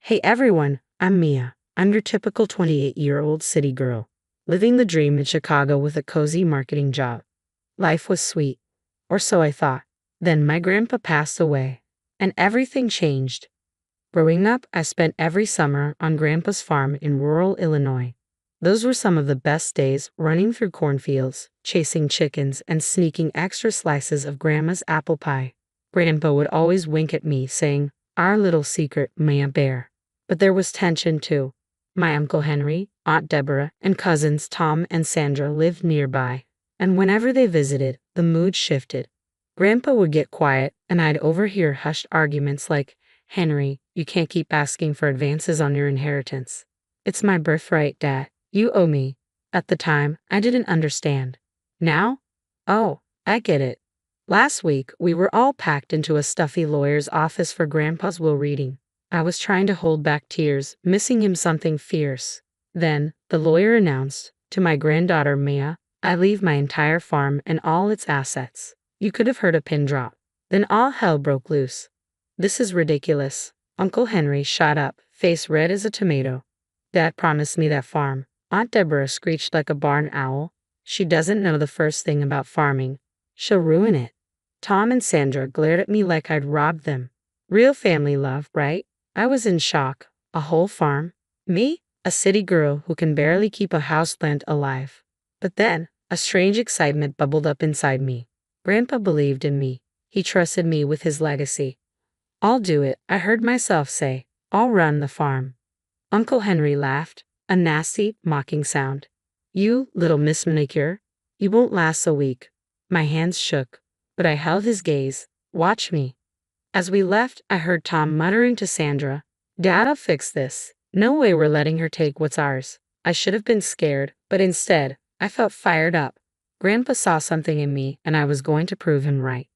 Hey everyone, I'm Mia. I'm your typical 28-year-old city girl, living the dream in Chicago with a cozy marketing job. Life was sweet, or so I thought. Then my grandpa passed away, and everything changed. Growing up, I spent every summer on grandpa's farm in rural Illinois. Those were some of the best days, running through cornfields, chasing chickens, and sneaking extra slices of grandma's apple pie. Grandpa would always wink at me, saying, "Our little secret, Maya Bear." But there was tension too. My Uncle Henry, Aunt Deborah, and cousins Tom and Sandra lived nearby, and whenever they visited, the mood shifted. Grandpa would get quiet, and I'd overhear hushed arguments like, "Henry, you can't keep asking for advances on your inheritance. It's my birthright, Dad. You owe me." At the time, I didn't understand. Now? Oh, I get it. Last week, we were all packed into a stuffy lawyer's office for Grandpa's will reading. I was trying to hold back tears, missing him something fierce. Then, the lawyer announced, "To my granddaughter Maya, I leave my entire farm and all its assets." You could have heard a pin drop. Then all hell broke loose. "This is ridiculous." Uncle Henry shot up, face red as a tomato. "Dad promised me that farm." Aunt Deborah screeched like a barn owl. "She doesn't know the first thing about farming. She'll ruin it." Tom and Sandra glared at me like I'd robbed them. Real family love, right? I was in shock. A whole farm? Me? A city girl who can barely keep a houseplant alive. But then, a strange excitement bubbled up inside me. Grandpa believed in me. He trusted me with his legacy. "I'll do it," I heard myself say. "I'll run the farm." Uncle Henry laughed, a nasty, mocking sound. "You, little Miss Manicure, you won't last a week." My hands shook, but I held his gaze. "Watch me." As we left, I heard Tom muttering to Sandra, "Dad'll fix this. No way we're letting her take what's ours." I should have been scared, but instead, I felt fired up. Grandpa saw something in me, and I was going to prove him right.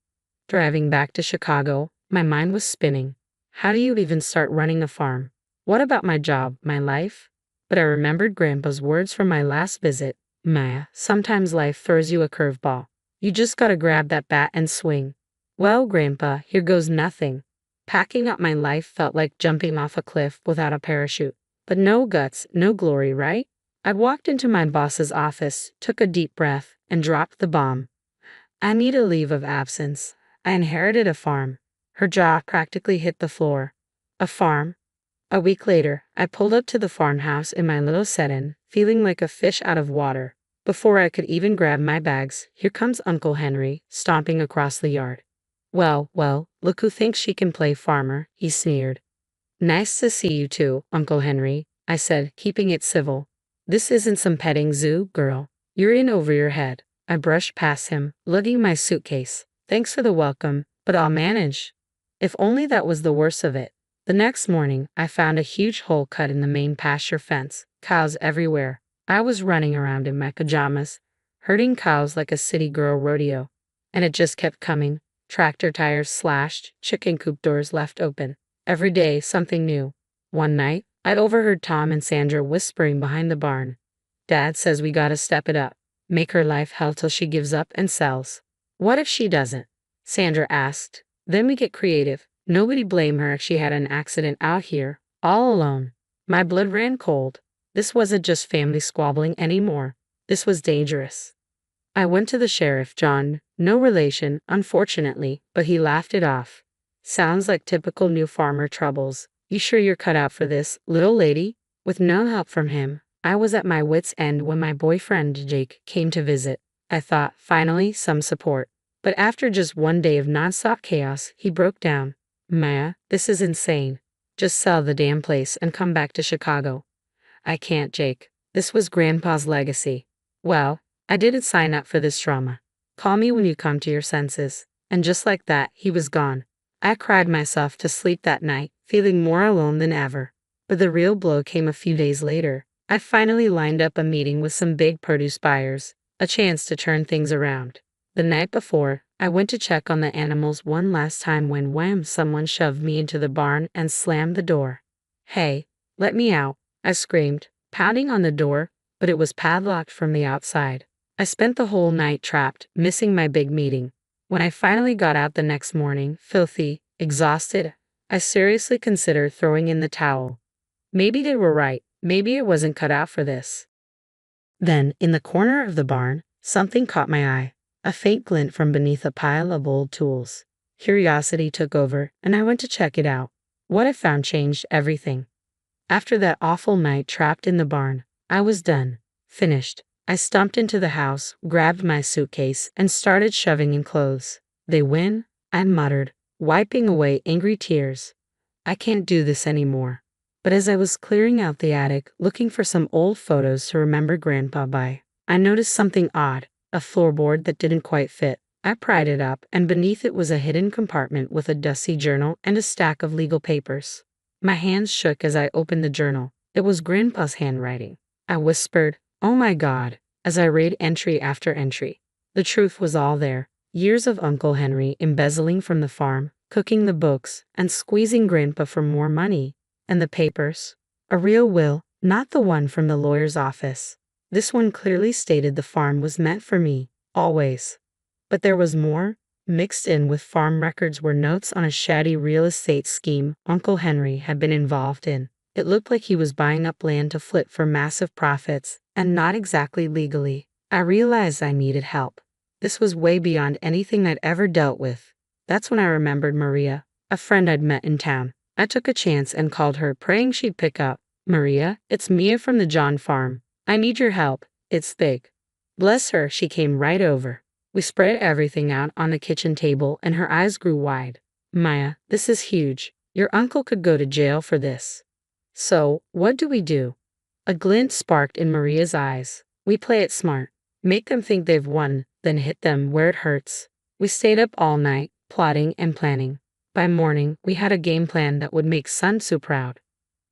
Driving back to Chicago, my mind was spinning. How do you even start running a farm? What about my job, my life? But I remembered Grandpa's words from my last visit. "Maya, sometimes life throws you a curveball. You just gotta grab that bat and swing." Well, Grandpa, here goes nothing. Packing up my life felt like jumping off a cliff without a parachute. But no guts, no glory, right? I walked into my boss's office, took a deep breath, and dropped the bomb. "I need a leave of absence. I inherited a farm." Her jaw practically hit the floor. "A farm?" A week later, I pulled up to the farmhouse in my little sedan, feeling like a fish out of water. Before I could even grab my bags, here comes Uncle Henry, stomping across the yard. Well, look who thinks she can play farmer," he sneered. "Nice to see you too, Uncle Henry," I said, keeping it civil. "This isn't some petting zoo, girl. You're in over your head." I brushed past him, lugging my suitcase. "Thanks for the welcome, but I'll manage." If only that was the worst of it. The next morning, I found a huge hole cut in the main pasture fence, cows everywhere. I was running around in my pajamas, herding cows like a city girl rodeo. And it just kept coming. Tractor tires slashed, chicken coop doors left open. Every day, something new. One night, I overheard Tom and Sandra whispering behind the barn. "Dad says we gotta step it up. Make her life hell till she gives up and sells." "What if she doesn't?" Sandra asked. "Then we get creative. Nobody blame her if she had an accident out here, all alone." My blood ran cold. This wasn't just family squabbling anymore. This was dangerous. I went to the sheriff, John, no relation, unfortunately, but he laughed it off. "Sounds like typical new farmer troubles. You sure you're cut out for this, little lady?" With no help from him, I was at my wit's end when my boyfriend Jake came to visit. I thought, finally, some support. But after just one day of nonstop chaos, he broke down. "Maya, this is insane. Just sell the damn place and come back to Chicago." "I can't, Jake. This was Grandpa's legacy." "Well, I didn't sign up for this drama. Call me when you come to your senses." And just like that, he was gone. I cried myself to sleep that night, feeling more alone than ever. But the real blow came a few days later. I finally lined up a meeting with some big produce buyers, a chance to turn things around. The night before, I went to check on the animals one last time when wham, someone shoved me into the barn and slammed the door. "Hey, let me out," I screamed, pounding on the door, but it was padlocked from the outside. I spent the whole night trapped, missing my big meeting. When I finally got out the next morning, filthy, exhausted, I seriously considered throwing in the towel. Maybe they were right. Maybe it wasn't cut out for this. Then, in the corner of the barn, something caught my eye. A faint glint from beneath a pile of old tools. Curiosity took over, and I went to check it out. What I found changed everything. After that awful night trapped in the barn, I was done. Finished. I stumped into the house, grabbed my suitcase, and started shoving in clothes. They win, I muttered, wiping away angry tears. I can't do this anymore. But as I was clearing out the attic, looking for some old photos to remember Grandpa by, I noticed something odd, a floorboard that didn't quite fit. I pried it up, and beneath it was a hidden compartment with a dusty journal and a stack of legal papers. My hands shook as I opened the journal. It was Grandpa's handwriting. I whispered, "Oh my God," as I read entry after entry. The truth was all there. Years of Uncle Henry embezzling from the farm, cooking the books, and squeezing Grandpa for more money. And the papers? A real will, not the one from the lawyer's office. This one clearly stated the farm was meant for me, always. But there was more. Mixed in with farm records were notes on a shady real estate scheme Uncle Henry had been involved in. It looked like he was buying up land to flip for massive profits, and not exactly legally. I realized I needed help. This was way beyond anything I'd ever dealt with. That's when I remembered Maria, a friend I'd met in town. I took a chance and called her, praying she'd pick up. "Maria, it's Mia from the John farm. I need your help. It's big." Bless her, she came right over. We spread everything out on the kitchen table, and her eyes grew wide. "Maya, this is huge. Your uncle could go to jail for this." "So, what do we do?" A glint sparked in Maria's eyes. "We play it smart. Make them think they've won, then hit them where it hurts." We stayed up all night, plotting and planning. By morning, we had a game plan that would make Sun Tzu proud.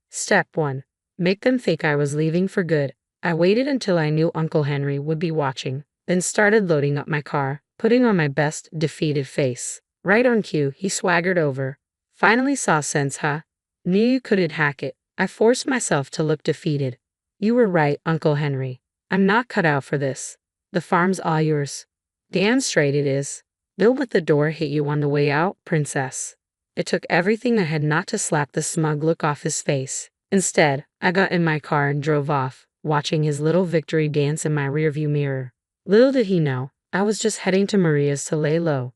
Step 1. Make them think I was leaving for good. I waited until I knew Uncle Henry would be watching, then started loading up my car, putting on my best defeated face. Right on cue, he swaggered over. "Finally saw sense, huh? Knew you couldn't hack it." I forced myself to look defeated. "You were right, Uncle Henry. I'm not cut out for this. The farm's all yours." "Damn straight it is. Don't let the door hit you on the way out, princess." It took everything I had not to slap the smug look off his face. Instead, I got in my car and drove off, watching his little victory dance in my rearview mirror. Little did he know, I was just heading to Maria's to lay low.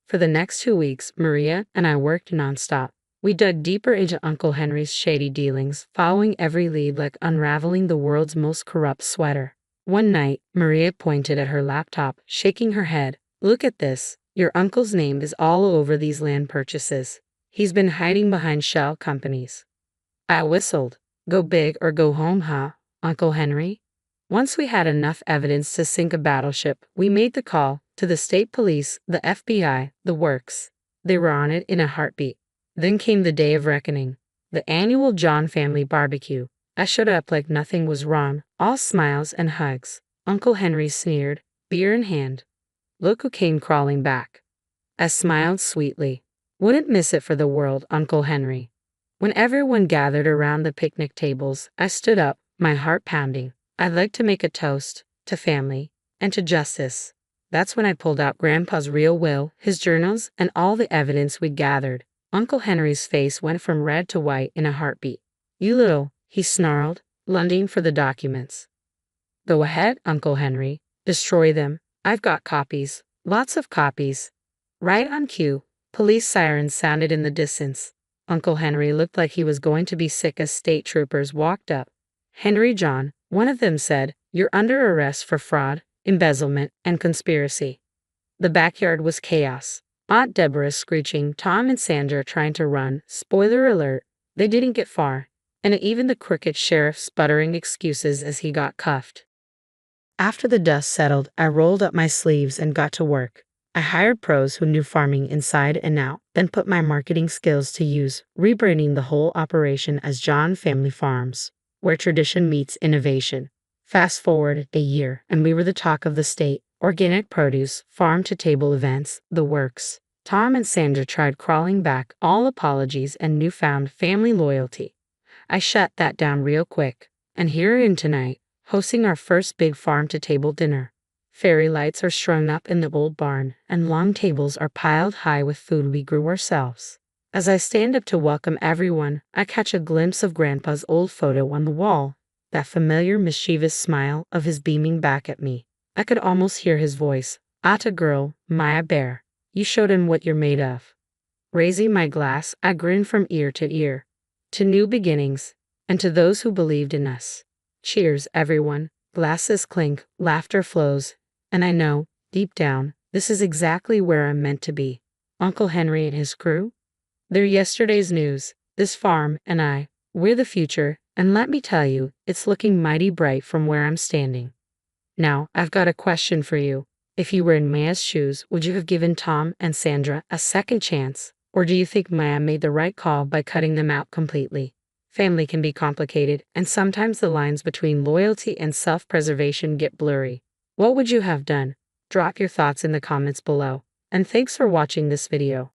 For the next 2 weeks, Maria and I worked nonstop. We dug deeper into Uncle Henry's shady dealings, following every lead like unraveling the world's most corrupt sweater. One night, Maria pointed at her laptop, shaking her head. "Look at this. Your uncle's name is all over these land purchases. He's been hiding behind shell companies." I whistled. "Go big or go home, huh, Uncle Henry?" Once we had enough evidence to sink a battleship, we made the call to the state police, the FBI, the works. They were on it in a heartbeat. Then came the day of reckoning, the annual John family barbecue. I showed up like nothing was wrong, all smiles and hugs. Uncle Henry sneered, beer in hand. "Look who came crawling back." I smiled sweetly. "Wouldn't miss it for the world, Uncle Henry." When everyone gathered around the picnic tables, I stood up, my heart pounding. I'd like to make a toast to family and to justice. That's when I pulled out Grandpa's real will, his journals, and all the evidence we'd gathered. Uncle Henry's face went from red to white in a heartbeat. "You little," he snarled, lunging for the documents. "Go ahead, Uncle Henry. Destroy them. I've got copies. Lots of copies." Right on cue, police sirens sounded in the distance. Uncle Henry looked like he was going to be sick as state troopers walked up. "Henry John," one of them said, "you're under arrest for fraud, embezzlement, and conspiracy." The backyard was chaos. Aunt Deborah screeching, Tom and Sandra trying to run. Spoiler alert, they didn't get far. And even the crooked sheriff sputtering excuses as he got cuffed. After the dust settled, I rolled up my sleeves and got to work. I hired pros who knew farming inside and out, then put my marketing skills to use, rebranding the whole operation as John Family Farms, where tradition meets innovation. Fast forward a year, and we were the talk of the state. Organic produce, farm-to-table events, the works. Tom and Sandra tried crawling back, all apologies and newfound family loyalty. I shut that down real quick, and here I am tonight, hosting our first big farm-to-table dinner. Fairy lights are strung up in the old barn, and long tables are piled high with food we grew ourselves. As I stand up to welcome everyone, I catch a glimpse of Grandpa's old photo on the wall, that familiar mischievous smile of his beaming back at me. I could almost hear his voice. "Atta girl, Maya bear, you showed him what you're made of." Raising my glass, I grin from ear to ear. To new beginnings, and to those who believed in us. Cheers, everyone. Glasses clink, laughter flows, and I know, deep down, this is exactly where I'm meant to be. Uncle Henry and his crew? They're yesterday's news. This farm and we're the future, and let me tell you, it's looking mighty bright from where I'm standing. Now, I've got a question for you. If you were in Maya's shoes, would you have given Tom and Sandra a second chance? Or do you think Maya made the right call by cutting them out completely? Family can be complicated, and sometimes the lines between loyalty and self-preservation get blurry. What would you have done? Drop your thoughts in the comments below. And thanks for watching this video.